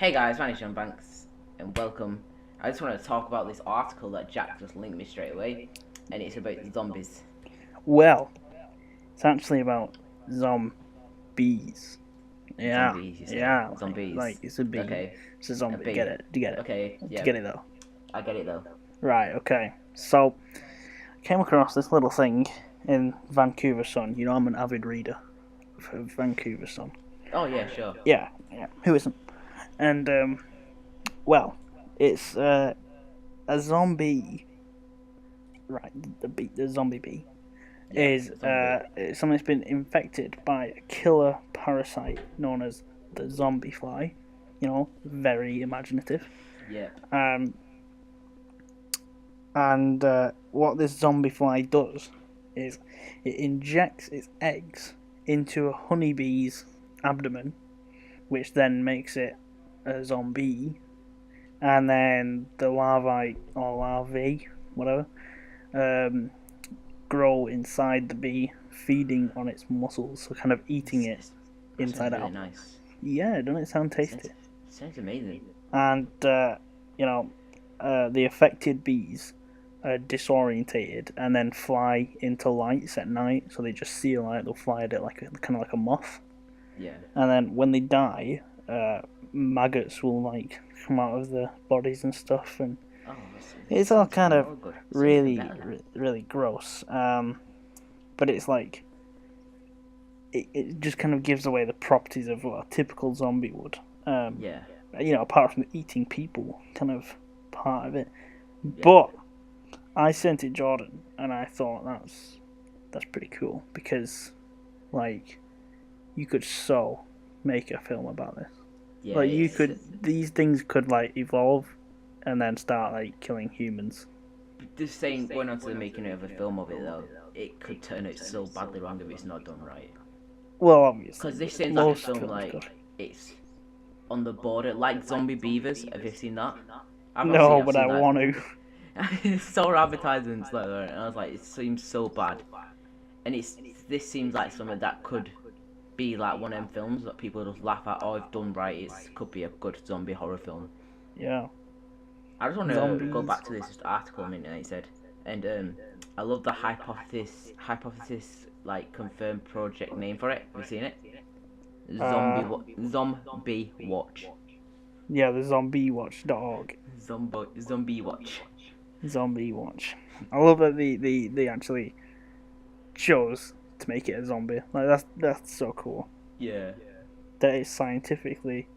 Hey guys, my name's John Banks, and welcome. I just want to talk about this article that Jack just linked me straight away, and it's about zombies. Well, it's actually about zombies. Yeah, Zombies, you say? yeah, like Zombies. it's a bee. Okay, It's a a zombie. Get bee. it? Do you get it? Okay, Do you yeah, get it though? I get it though. Right. Okay. So, I came across this little thing in Vancouver Sun. You know, I'm an avid reader for Vancouver Sun. Oh yeah, sure. Yeah, yeah. Who isn't? And well, it's a zombie. Right, the zombie bee Yeah, is something that's been infected by a killer parasite known as the zombie fly. You know, very imaginative. Yeah. And what this zombie fly does is it injects its eggs into a honeybee's abdomen, which then makes it a zombie, and then the larvae or larvae, whatever, um, grow inside the bee, feeding on its muscles, so kind of eating it That inside sounds really out. nice. Yeah, doesn't it sound tasty? Sounds amazing. And you know, the affected bees are disorientated and then fly into lights at night. So they just see a light, they'll fly at it like kind of like a moth. Yeah. And then when they die, maggots will like come out of their bodies and stuff, and Oh, it's all kind of good. really, really gross. But it's like it just kind of gives away the properties of what a typical zombie would. Yeah. You know, apart from the eating people kind of part of it. Yeah. But I sent it Jordan, and I thought that's pretty cool because, like, you could so make a film about this. Yeah. Like, you could these things could like evolve, and then start like killing humans. Just saying, going on to the making of a film of it though, it could turn out so badly wrong if it's not done right. Well, obviously, Because this seems like a most film films like could. it's on the border, like Zombie Beavers. Have you seen that? No, but I that. want to. Saw advertisements like that, and I was like, it seems so bad. And this seems like something that could be like one of them films that people just laugh at. Oh, if done right, it could be a good zombie horror film. Yeah. I just want to Zombies. go back to this article a minute. It said, and I love the hypothesis like confirmed project name for it. Have you seen it? Zombie Watch. Yeah, the zombiewatch.org. Zombie Watch. Zombie Watch. I love that they actually chose to make it a zombie. Like that's so cool. Yeah. That it's scientifically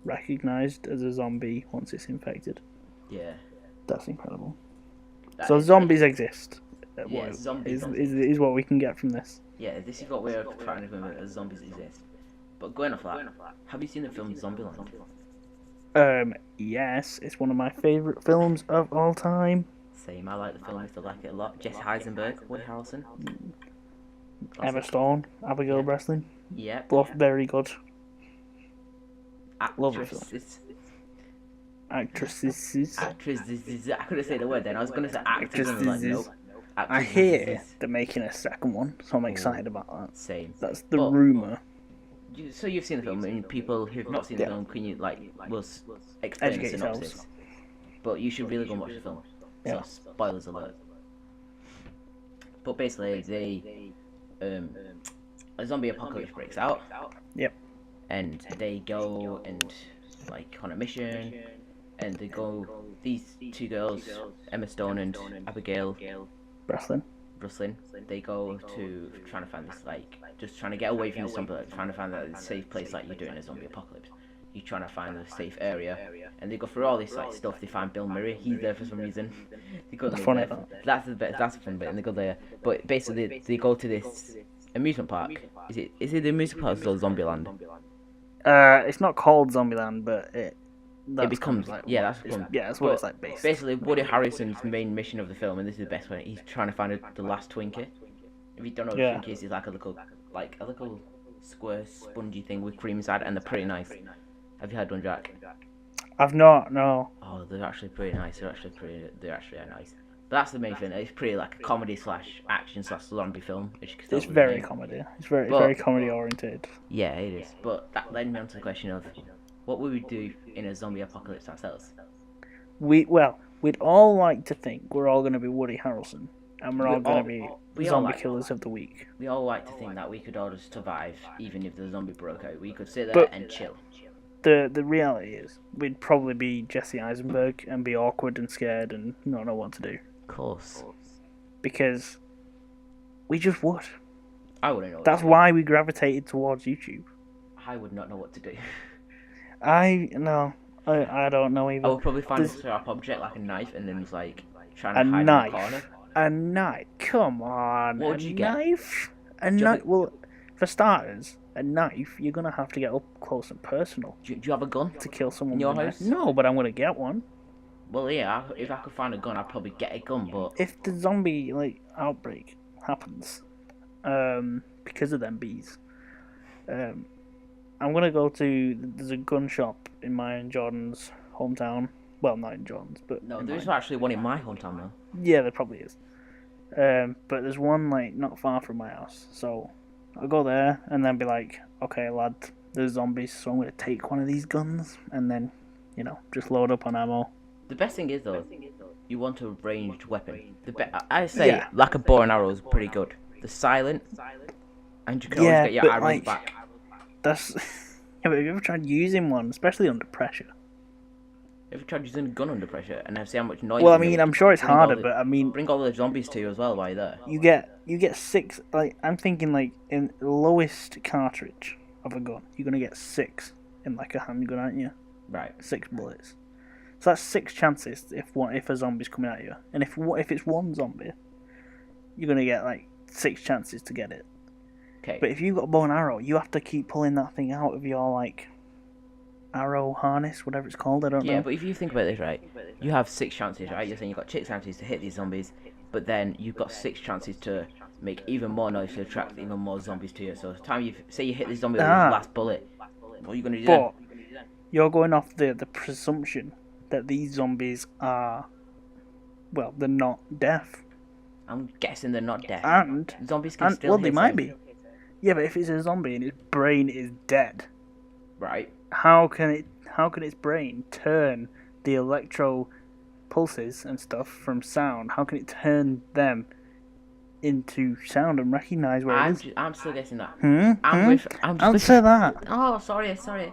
recognized as a zombie once it's infected. Yeah. That's incredible. That So is zombies exist. Yeah, zombies is what we can get from this. Yeah, this is what we're trying to remember as zombies exist. But going off that, have you seen the film Zombieland? Yes, it's one of my favorite films of all time. Same, I like the film. I still like it a lot. Jesse Heisenberg, Woody Harrelson. Emma Stone, Abigail Breslin, Yeah. both very good. Lovely film. Actresses. Actresses. I couldn't say the word then. I was going to say actors. And I was like, nope. I hear they're making a second one, so I'm excited about that. Same. That's the rumour. So you've seen the film, and people who've not seen the film, can you will explain the Educate synopsis? yourselves. But you should really go and watch the film. Yeah. So spoilers alert. But basically, a zombie apocalypse breaks out. Yep. And they go and like on a mission, and they go. These two girls, Emma Stone and Abigail Breslin. they go to trying to find this just trying to get away from the zombie, trying to find a safe place like you do in a zombie apocalypse. You're trying to find a safe area, and they go through all this stuff. They find Bill Murray. He's there for some reason. They go Funny. That's the bit. That's the fun bit. And they go there, but basically they go to this amusement park. Is it the amusement park or Zombieland? It's not called Zombieland, but it becomes like that's what what it's like based. Basically, Woody Harrelson's main mission of the film, and this is the best one. He's trying to find the last Twinkie. If you don't know what Twinkie is, it's like a little square spongy thing with cream inside, and they're pretty nice. Have you had one, Jack? I've not, no. Oh, they're actually pretty nice. They're actually nice. But that's the main thing. It's pretty like a comedy / action / zombie film. It's very comedy. It's very comedy oriented. Yeah, it is. But that led me on to the question of What would we do in a zombie apocalypse ourselves? We'd all like to think we're all going to be Woody Harrelson, and we're We all going to all- be we all zombie like- killers of the week. We all like to think that we could all just survive, even if the zombie broke out. We could sit there But- and chill. The reality is, we'd probably be Jesse Eisenberg and be awkward and scared and not know what to do. Of course. Because we just would. I wouldn't know. What That's to do. why we gravitated towards YouTube. I would not know what to do. I don't know I either. would probably find a There's- sharp object like a knife and then was like trying A to hide in knife. the corner. A knife? Come on. What would you get? Knife? A you have knife? a- Well, for starters, a knife, you're going to have to get up close and personal Do you have a gun? to kill someone In your with a house? knife. No, but I'm going to get one. Well, yeah. If I could find a gun, I'd probably get a gun. But If the zombie outbreak happens, because of them bees, I'm gonna go to. There's a gun shop in my and Jordan's hometown. Well, not in Jordan's, but no, in there's mine. actually one in my hometown though. Yeah, there probably is. But there's one not far from my house, so I'll go there and then be like, okay, lad, there's zombies, so I'm gonna take one of these guns and then, just load up on ammo. The best thing is though, you want a ranged weapon. I say Yeah. like a bow and arrow is pretty good. The silent, and you can Yeah, always get your but, arrows back. That's yeah, but have you ever tried using one, especially under pressure? If you tried using a gun under pressure and then see how much noise. Well, I you mean, make, I'm sure it's bring all harder, the- but I mean, bring all the zombies to you as well while you're there. you get 6. I'm thinking in the lowest cartridge of a gun, you're gonna get 6 in a handgun, aren't you? Right. 6 bullets. So that's 6 chances if a zombie's coming at you, and if it's one zombie, you're gonna get 6 chances to get it. Okay. But if you've got a bow and arrow, you have to keep pulling that thing out of your arrow harness, whatever it's called. I don't Yeah, know. but if you think about this, right, you have 6 chances, right? You're saying you've got 6 chances to hit these zombies, but then you've got 6 chances to make even more noise to attract even more zombies to you. So, the time say you hit this zombie with his last bullet, what are you gonna do then? But you're going off the presumption that these zombies are, well, they're not deaf, I'm guessing they're not dead. and Zombies can still well, they hit might something. be. Yeah, but if it's a zombie and its brain is dead, Right. how can its brain turn the electro pulses and stuff from sound? How can it turn them into sound and recognize where it is? I'm still guessing that. I'm I'm just going Answer that. Oh, sorry.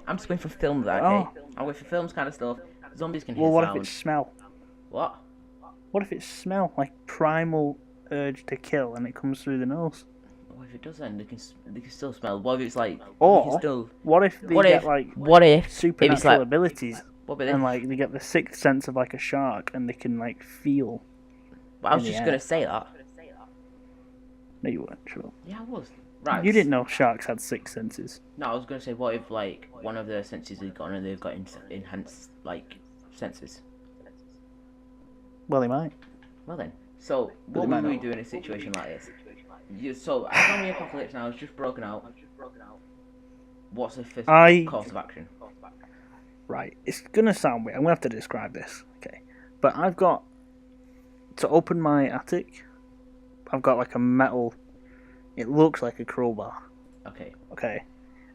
I'm just going for film there, okay? I'm going for films kind of stuff. Zombies can hear Well, what sound. if it's smell? What? What if it's smell? Primal urge to kill, and it comes through the nose. What if it doesn't? They can still smell. What if it's we Or can still... what if they What get if? What if? supernatural abilities What about this? and they get the sixth sense of a shark and they can feel? Well, I was in the just air. gonna say that. No, you weren't sure. Yeah, I was. Right. You didn't know sharks had 6 senses. No, I was gonna say, what if one of their senses is gone and they've got enhanced senses? Well, they might. Well then, so But what they would might we not. do in a situation like this? So, a zombie apocalypse now has just broken out. What's the first I- course of action? Right, it's gonna sound weird. I'm gonna have to describe this, okay? But I've got to open my attic. I've got a metal. It looks like a crowbar, Okay. okay,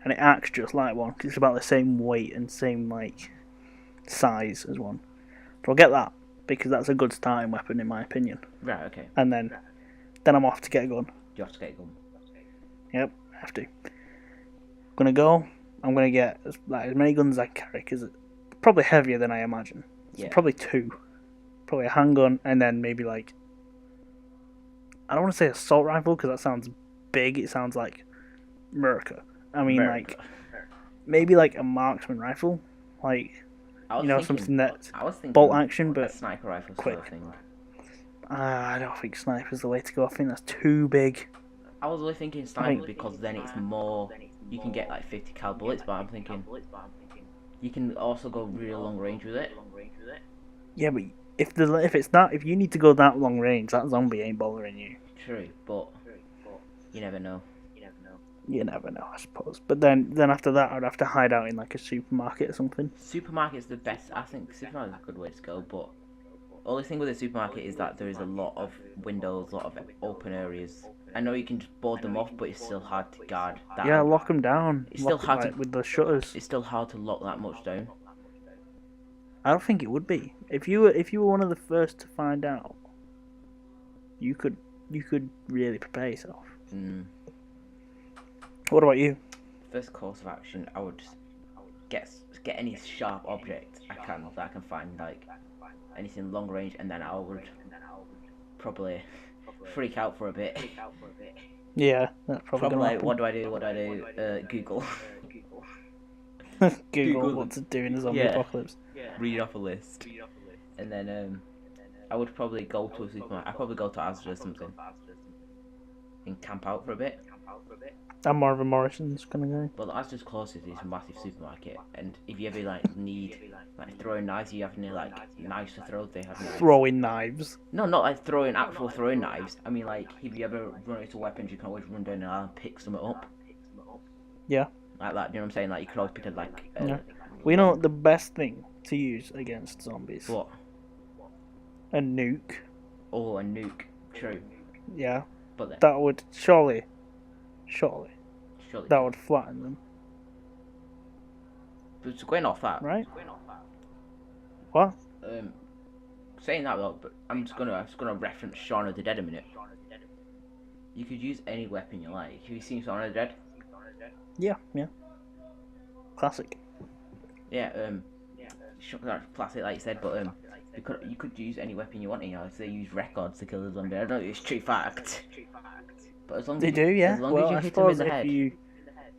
and it acts just like one 'cause it's about the same weight and same size as one. So I'll get that because that's a good starting weapon in my opinion. Right. Okay. And then I'm off to get a gun. You have to get a gun. Yep, I have to. Gonna go. I'm gonna get as many guns as I carry because it's probably heavier than I imagine. So Yeah. probably 2. Probably a handgun and then maybe I don't want to say assault rifle because that sounds big. It sounds like America. I mean America. maybe a marksman rifle, I was thinking, something that's I was thinking bolt action a but sniper rifle quick. sort of thing. I don't think sniper's the way to go. I think that's too big. I was really thinking sniper because then it's more. You can get 50 cal bullets, but I'm thinking you can also go really long range with it. Yeah, but if you need to go that long range, that zombie ain't bothering you. True, but you never know. You never know, I suppose. But then after that, I'd have to hide out in a supermarket or something. Supermarket's the best. I think supermarket's a good way to go, but only thing with the supermarket is that there is a lot of windows, a lot of open areas. I know you can just board them off, but it's still hard to guard that. Yeah, lock them down. It's still hard to with the shutters. It's still hard to lock that much down. I don't think it would be. If you were one of the first to find out, you could really prepare yourself. What about you? First course of action, I would get any sharp object I can find, like anything long range, and then I would probably freak out for a bit. Yeah, that's probably gonna happen. What do I do? Google. Google what to do in the zombie apocalypse. Read off a list. And then I would probably go to a supermarket. I'd probably go to Asda or something. And camp out for a bit. I'm more of a Morrison's kind of guy. Well, Asda's closest is a massive supermarket, and if you ever need throwing knives, you have any knives to throw. They have knives. Throwing knives. No, not actual throwing knives. I mean, if you ever run out of weapons, you can always run down and pick some up. Yeah. Like that, you know what I'm saying? You could always pick yeah. We know the best thing to use against zombies. What? A nuke. Oh, a nuke. True. Yeah. But then, that would surely that would flatten them. But going off that, right? What? Saying that though, but I'm just gonna reference Shaun of the Dead a minute. You could use any weapon you like. Have you seen Shaun of the Dead? Yeah. Classic. Yeah, classic, like you said, but you could use any weapon you want. If they use records to kill the zombie, I don't know if it's true fact. But as long as they do, yeah. As long as you hit them in the head.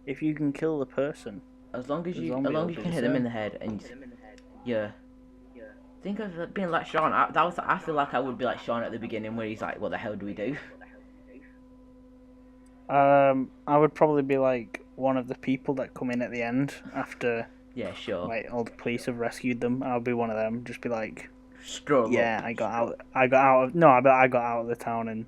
If you can kill the person. As long as you can hit them in the head, and think of being like Shaun. I feel like I would be like Shaun at the beginning, where he's like, "What the hell do we do?" I would probably be like one of the people that come in at the end after. Yeah, sure. All the police have rescued them. I'll be one of them. Just be like, stroll. Yeah, I got out. I got out of the town and,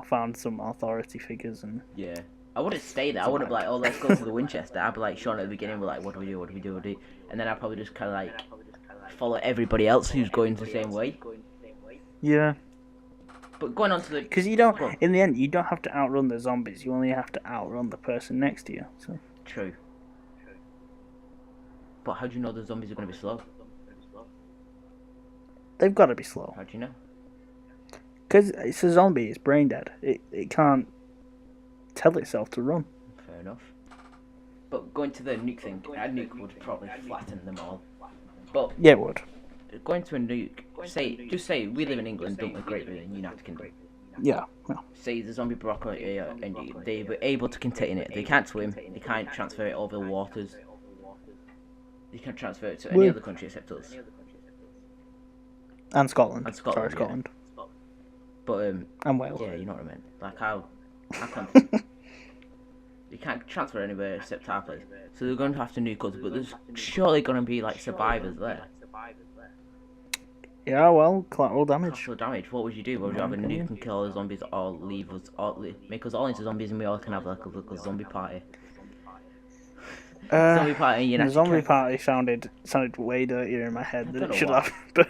found some authority figures and. Yeah. I wouldn't stay there. I wouldn't be like, oh, let's go to the Winchester. I'd be like Shaun at the beginning. We're like, what do we do? And then I'd probably just kind of follow everybody else who's going the same way. Yeah. But going on to the... Because in the end, you don't have to outrun the zombies. You only have to outrun the person next to you. So. True. But how do you know the zombies are going to be slow? They've got to be slow. How do you know? Because it's a zombie. It's brain dead. It can't tell itself to run. Fair enough. But going to the nuke thing, a nuke would probably flatten them all. But yeah, it would. Going to a nuke, say we live in England, don't we? Great Britain, United Kingdom. Yeah. Say the zombie broke out here, and they were able to contain it. They can't swim. They can't transfer it over the waters. They can't transfer it to any other country except us. And Scotland. Sorry, Scotland. But and Wales. Yeah, you know what I mean. How can't you can't transfer anywhere except our place. So they're going to have to nuke us, but there's surely going to be survivors there. Yeah, well, collateral damage. Collateral damage. What would you do? Would you have a nuke and kill all the zombies, or leave us, or make us all into zombies, and we all can have a little zombie party? Zombie party. The zombie party sounded way dirtier in my head than it should have. But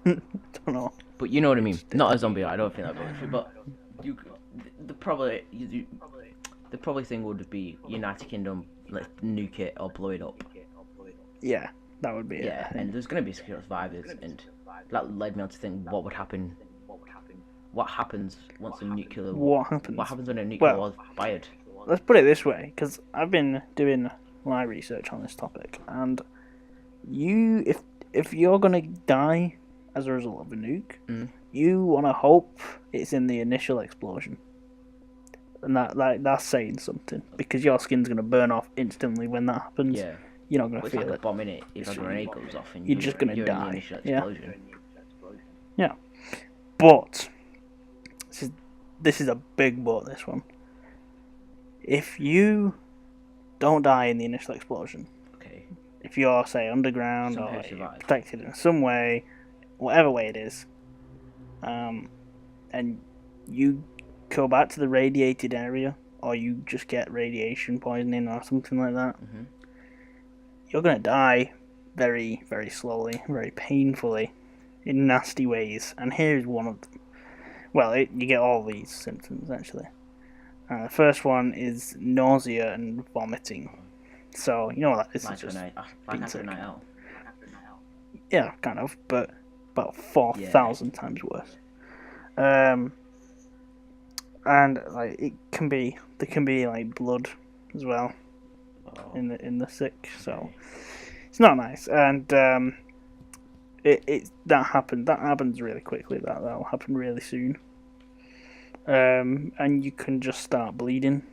don't know. But you know what I mean. Not a zombie. I don't think that would be true. But the probably thing would be United Kingdom, nuke it or blow it up. Yeah, that would be it. Yeah, and there's going to be survivors, and that led me on to think what would happen. What happens once a nuclear? What happens? What happens when a nuclear war is fired? Let's put it this way, because I've been doing my research on this topic, and if you're gonna die as a result of a nuke, you want to hope it's in the initial explosion, and that's saying something, because your skin's gonna burn off instantly when that happens. Yeah, you're not gonna feel like it. A bomb in it. If a grenade goes off, and you're just gonna die. In the initial explosion. Yeah, but this is a big but. This one. If you don't die in the initial explosion, okay. If you're, say, underground or protected in some way, whatever way it is, and you go back to the radiated area, or you just get radiation poisoning or something like that, you're going to die very, very slowly, very painfully, in nasty ways. And here's one of them. Well, you get all these symptoms actually. The first one is nausea and vomiting. So you know what that is? Like It's just like being after a sick. night out. Yeah, kind of, but about 4,000 times worse. And like there can be like blood as well Oh, in the sick. So it's not nice. And that happens really quickly. That'll happen really soon. And you can just start bleeding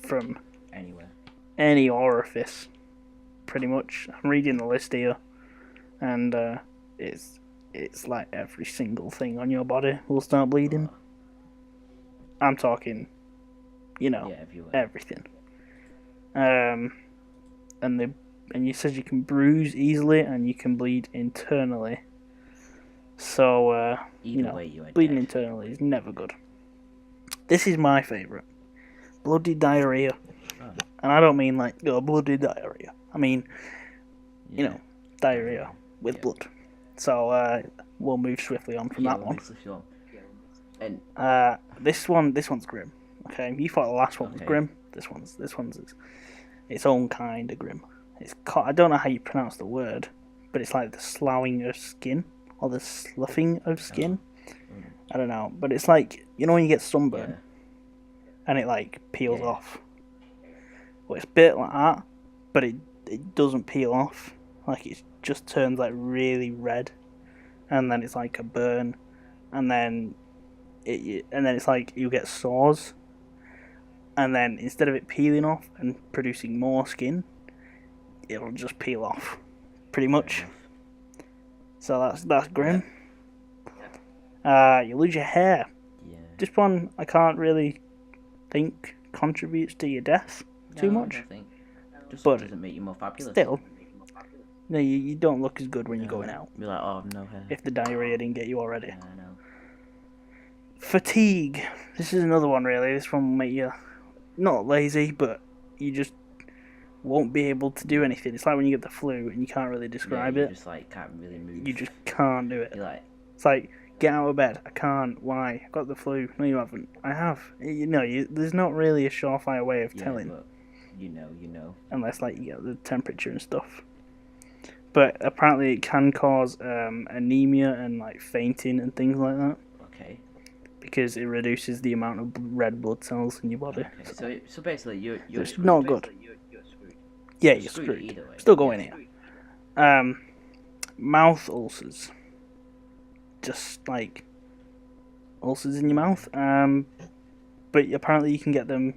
from anywhere. any orifice, pretty much. I'm reading the list here, and it's like every single thing on your body will start bleeding. I'm talking, Everywhere. everything. And you said you can bruise easily and you can bleed internally. So Either way, you are bleeding dead. internally is never good. This is my favourite. Bloody diarrhea. Oh. And I don't mean like bloody diarrhea. I mean, diarrhea with blood. So we'll move swiftly on from that one. And this one's grim. Okay, you thought the last one was grim. This one's its own kind of grim. I don't know how you pronounce the word, but it's like the sloughing of skin or the sloughing of skin. I don't know, but it's like when you get sunburn and it like peels off. Well, it's a bit like that, but it doesn't peel off. Like it just turns like really red, and then it's like a burn, and then it's like you get sores, and then instead of it peeling off and producing more skin, it'll just peel off, pretty much. So that's grim. You lose your hair. Yeah. This one I can't really think contributes to your death too much. I don't think. Just But doesn't make you more fabulous. Still, no, you don't look as good when you're going out. Be like, oh, no hair. If the diarrhea didn't get you already. Yeah, I know. Fatigue. This is another one, really. This one will make you not lazy, but you just won't be able to do anything. It's like when you get the flu and you can't really describe you it. just like can't really move. You just can't do it. You're like, It's like, get out of bed. I can't. Why? I've got the flu. No, you haven't. I have. There's not really a surefire way of telling. But you know. Unless like you get the temperature and stuff. But apparently it can cause anemia and like fainting and things like that. Okay. Because it reduces the amount of red blood cells in your body. Okay. So basically, you're It's screwed. not good. Yeah, you're screwed. Either way. Still going here. Mouth ulcers. Just like ulcers in your mouth. But apparently you can get them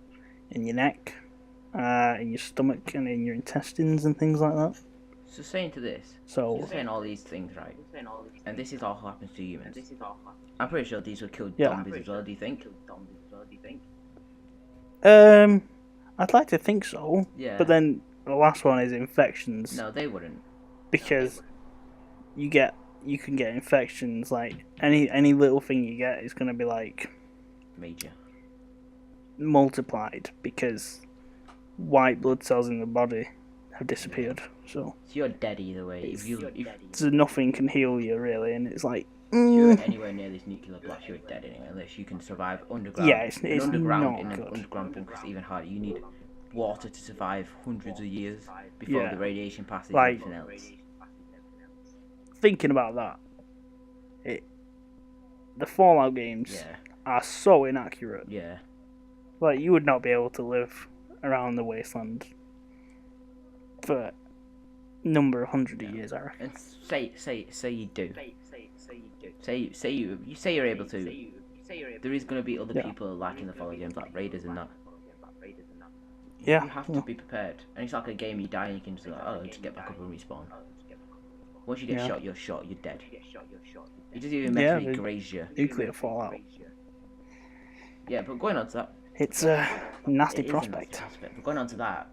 in your neck, in your stomach, and in your intestines and things like that. So saying to this, So you're saying all these things, right? And this is all happens to humans. I'm pretty sure these will kill Yeah. zombies as well. Do you think? I'd like to think so. Yeah. But then the last one is infections. No, they wouldn't. Because you can get infections like any little thing you get is going to be like Major. multiplied because white blood cells in the body have disappeared. So you're dead either way. If so nothing can heal you really, and it's like you're anywhere near this nuclear blast, you're dead anyway. Unless you can survive underground. Yeah, it's underground not in an good. underground bunker is even harder. You need water to survive hundreds of years before Yeah. the radiation passes Like- anything else. thinking about that. The Fallout games Yeah. are so inaccurate. Yeah. Like you would not be able to live around the wasteland for number 100 of years, I reckon. And say you do. Say you're able to. There is going to be other Yeah. people like in the Fallout games, like raiders and that. Yeah. You have to be prepared. And it's like a game, you die and you can just like, just get back up and respawn. Once you get Yeah. shot, you're dead. It doesn't even Yeah, mentally the- graze you. Nuclear fallout. Yeah, but going on to that. It's a nasty It is a prospect. nasty prospect. But going on to that.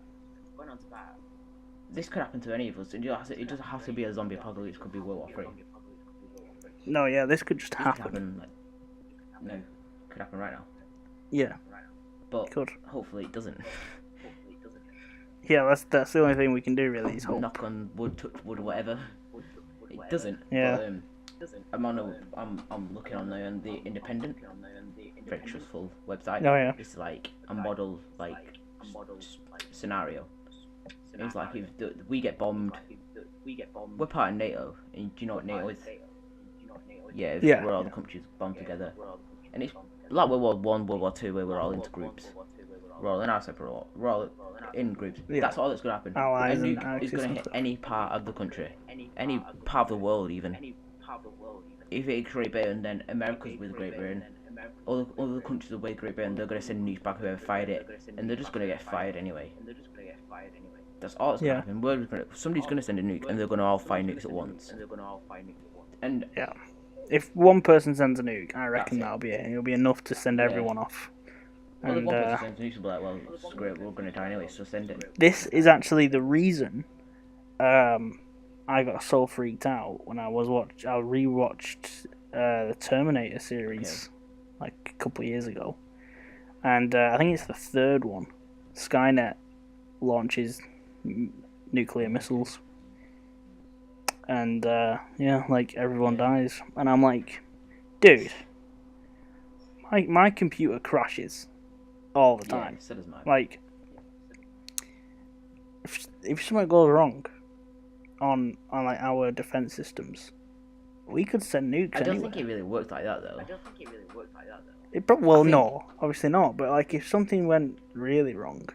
This could happen to any of us. It doesn't have to be a zombie apocalypse. It could be World War III. No, yeah, this could just This could happen. happen. No, could happen right now. Yeah, But could. hopefully it doesn't. Yeah, that's the only thing we can do really is hope. Knock on wood, touch wood, whatever. It doesn't. Yeah. But, I'm looking on there on the Independent, very trustful website. Oh yeah. It's like a model scenario. It's like if we get bombed, we're part of NATO. And do you know what NATO is? Yeah, it's Yeah. where all the countries bomb together, and it's like World War One, World War Two, where we're all into groups. We're all in our separate. We're all in groups. Yeah. That's all that's gonna happen. Allies A and nuke is Axis gonna and hit stuff. any part of the country, any part of the world even. If it's Great Britain, then America's with Great Britain. All the countries are with Great Britain. They're gonna send nukes back whoever fired it, and they're just gonna get fired anyway. That's all that's gonna Yeah. happen. Somebody's gonna send a nuke, and they're gonna all fire nukes at once. And Yeah. If one person sends a nuke, I reckon That's it. that'll be it. It'll be enough to send everyone off. well, if And one person sends a nuke, they'll be like, well, screw it, we're gonna die anyway, so send it. this is actually the reason I got so freaked out when I rewatched the Terminator series like a couple of years ago, and I think it's the third one. Skynet launches nuclear missiles, and yeah, like everyone dies, and I'm like, dude, my computer crashes all the time. Yeah, so does mine. Like, if something goes wrong on like our defense systems, we could send nukes I don't anywhere. think it really worked like that though. Well, I think- no, obviously not. But like, if something went really wrong,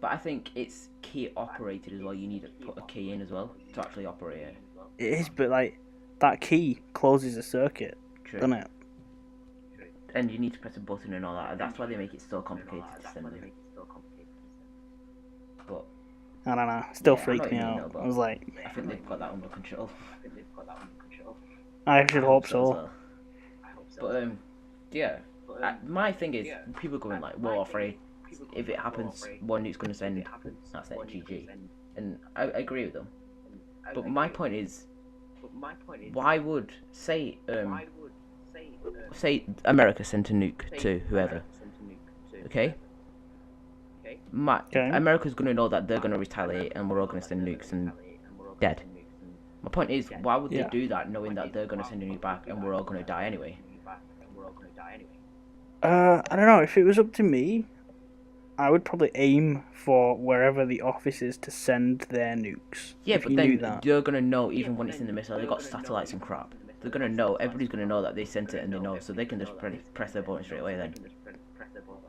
But I think it's key operated as well. You need to put a key in as well to actually operate it. it is. But like, that key closes the circuit, True. doesn't it? And you need to press a button and all that. And that's why they make it so complicated to send them. But I don't know. It still Yeah, I know freaked what me you mean, out. though, but- I was like, I think they've got that under control. I should hope as so. well. But yeah. My thing is, people going like, we're all afraid. If it happens, one nuke's gonna send. That's it, GG. And I agree with them. But my point is, why would say America sent a nuke to whoever? Okay. Okay. America's gonna know that they're gonna retaliate, and we're all gonna send nukes and dead. My point is, why would Yeah. they do that, knowing that they're gonna send a nuke back and we're all gonna die anyway? I don't know. If it was up to me, I would probably aim for wherever the office is to send their nukes. Yeah, if but you then knew that. they're gonna know even when it's in the missile. They got satellites and crap. They're gonna know. Everybody's gonna know that they sent it, and they know, so they can just press their button straight away. Then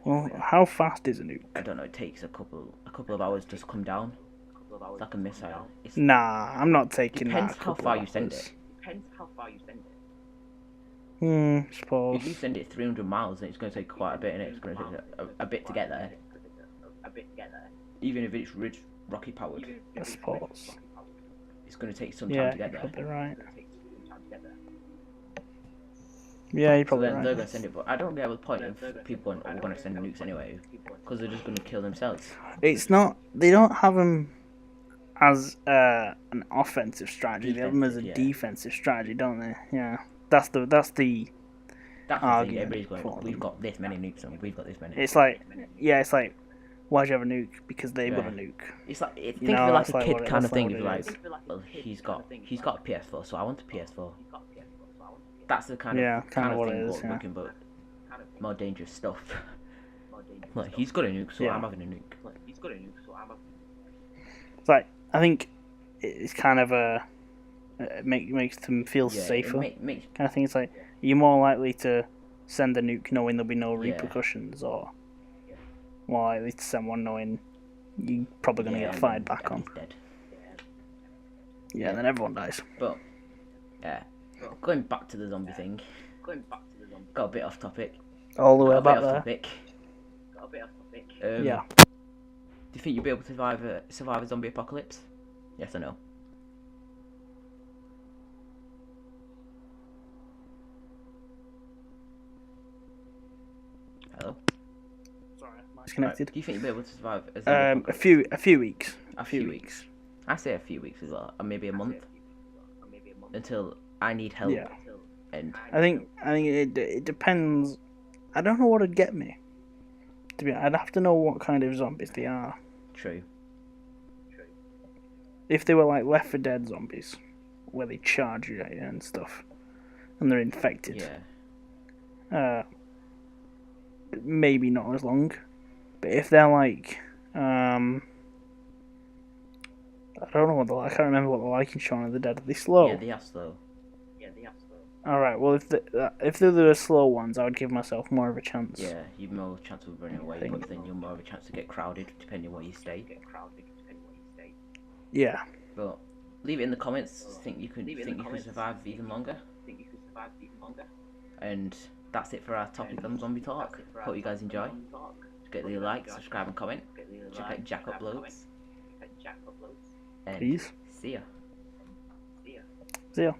Well, how fast is a nuke? I don't know. It takes a couple of hours just to come down. It's like a missile. It's Nah, I'm not taking depends that. a how couple far of you send hours. it. Suppose. If you send it 300 miles, then it's gonna take quite a bit, and it's gonna take a bit to get there. Even if it's rocket powered, I suppose. it's gonna take some time Yeah, to you're get there. probably right. Yeah, you're So probably then they're right. gonna send it, but I don't get the point of people going, "Oh, we're gonna send nukes anyway," because they're just gonna kill themselves. It's not. They don't have them as an offensive strategy. They have them as a Defensive, yeah. defensive strategy, don't they? Yeah. That's the. That's the. That's the thing. Argument Everybody's going, for "We've them. got this many nukes, and we've got this many." It's like. Yeah, it's like. Why'd you have a nuke? Because they've got a Yeah. nuke. It's like think know, of it like that's a like kid what it- kind that's of thing. like If what like, it well, he's got a PS4, so I want a PS4. That's the kind Yeah, of kind of what thing it is, we're yeah. looking, but more dangerous stuff. Like he's got a nuke, so Yeah. I'm having a nuke. It's like I think it's kind of a. It makes them feel Yeah, safer. makes Kind of thing. It's like you're more likely to send a nuke knowing there'll be no Yeah. repercussions, or more likely to send one knowing you're probably going to get and fired then back on. everybody's dead. Yeah, and then everyone dies. But yeah, going back to the zombie thing. Got a bit off topic. All the way Got a bit back off there. topic. Yeah. Do you think you'll be able to survive a zombie apocalypse? Yes or no? Hello. Disconnected. Do you think you'll be able to survive a zombie A apocalypse? few weeks. A few weeks. I say a few weeks as well, or maybe a month, until I need help. Yeah. And I think it depends. I don't know what would get me. To be, I'd have to know what kind of zombies they are. true. If they were like Left 4 Dead zombies, where they charge you at you and stuff, and they're infected. Yeah. Maybe not as long, but if they're like, I don't know what I can't remember what they're like in Shaun of the Dead. Are they slow? Yeah, they are slow. All right. Well, if they're the slow ones, I would give myself more of a chance. Yeah, you've more chance of running away, but then you're more of a chance to get crowded, depending where you stay. Yeah. But leave it in the comments. Think you could survive even longer. And that's it for our topic on Zombie Talk. Hope you guys enjoy. Get the like, subscribe, and comment. Check out Jack Uploads. And Please. see ya. See ya.